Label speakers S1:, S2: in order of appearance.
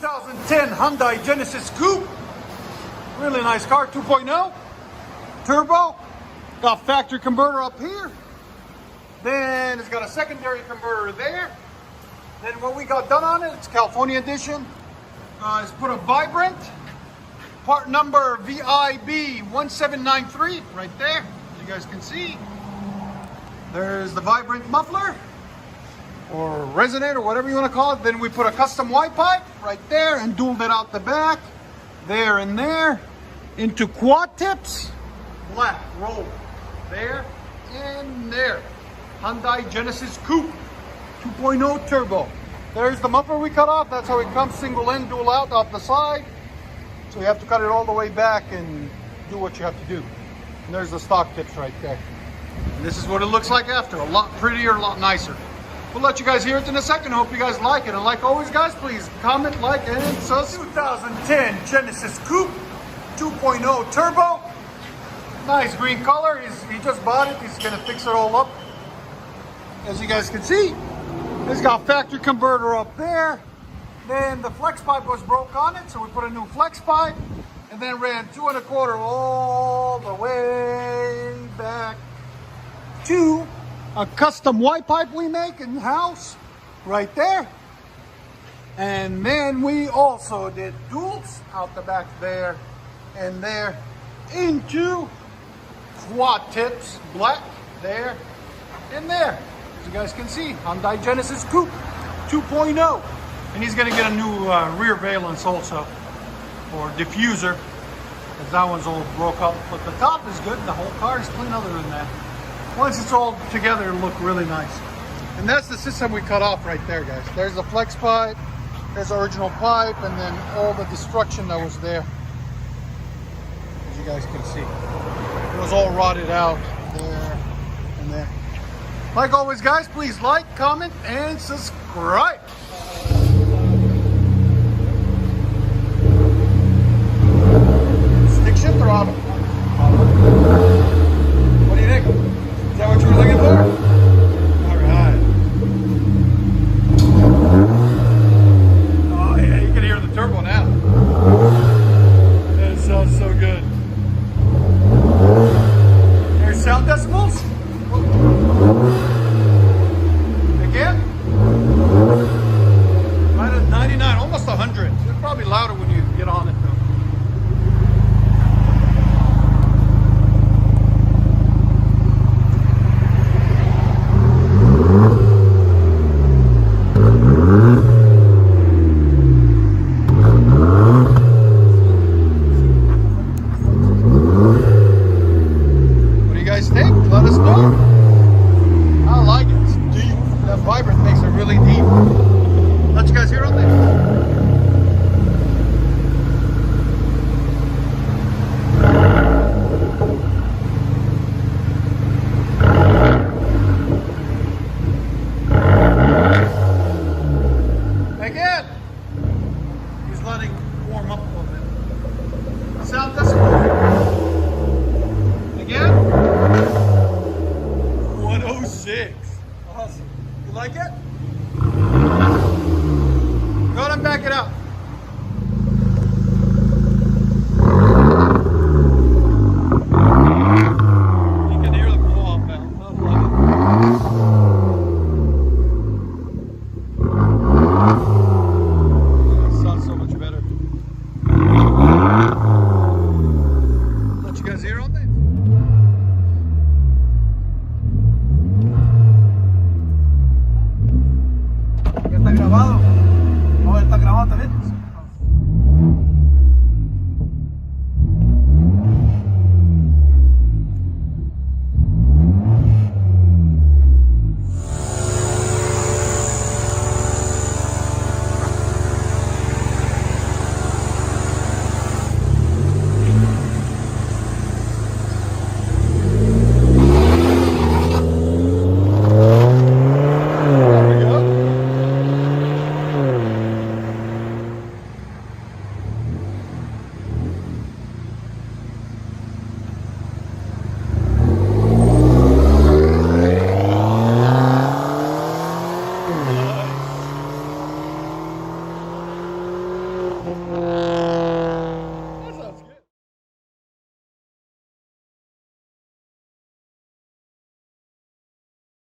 S1: 2010 Hyundai Genesis Coupe. Really nice car, 2.0. Turbo. Got factory converter up here. Then it's got a secondary converter there. Then what we got done on it, it's California edition. Is put a vibrant. Part number VIB 1793 right there, as you guys can see. There's the vibrant muffler, or resonate, or whatever you want to call it. Then we put a custom white pipe right there and dualed it out the back, there and there, into quad tips, black roll, there and there. Hyundai Genesis Coupe 2.0 turbo. There's the muffler we cut off. That's how it comes, single in, dual out off the side. So you have to cut it all the way back and do what you have to do. And there's the stock tips right there. And this is what it looks like after. A lot prettier, a lot nicer. We'll let you guys hear it in a second. Hope you guys like it. And like always, guys, please comment, like, and subscribe. 2010 Genesis Coupe 2.0 turbo. Nice green color. He just bought it. He's going to fix it all up. As you guys can see, it's got factory converter up there. Then the flex pipe was broke on it, so we put a new flex pipe, and then ran 2 1/4 all the way back to a custom white pipe we make in house right there. And then we also did duals out the back there and there into quad tips, black, there and there. As you guys can see, Hyundai Genesis Coupe 2.0. And he's going to get a new rear valence also, or diffuser, because that one's all broke up. But the top is good. The whole car is clean other than that. Once it's all together, it'll look really nice. And that's the system we cut off right there, guys. There's the flex pipe, there's the original pipe, and then all the destruction that was there. As you guys can see, it was all rotted out there and there. Like always, guys, please like, comment, and subscribe. Shift throttle. What do you think? Is that what you were looking for? Alright. Oh yeah, you can hear the turbo now. That sounds so good. There's sound decibels. Again? Right at 99, almost 100. It's probably louder when you get on it though. Let us know. I like it. It's deep. That vibrant makes it really deep. Let you guys hear on there. Again, he's letting warm up a little bit. Sound decibel. Again. 106. Awesome. You like it? Go ahead and back it up. You can hear the blow off valve. I love it. It sounds so much better. Let you guys hear on things. Está grabado. No, está grabado también.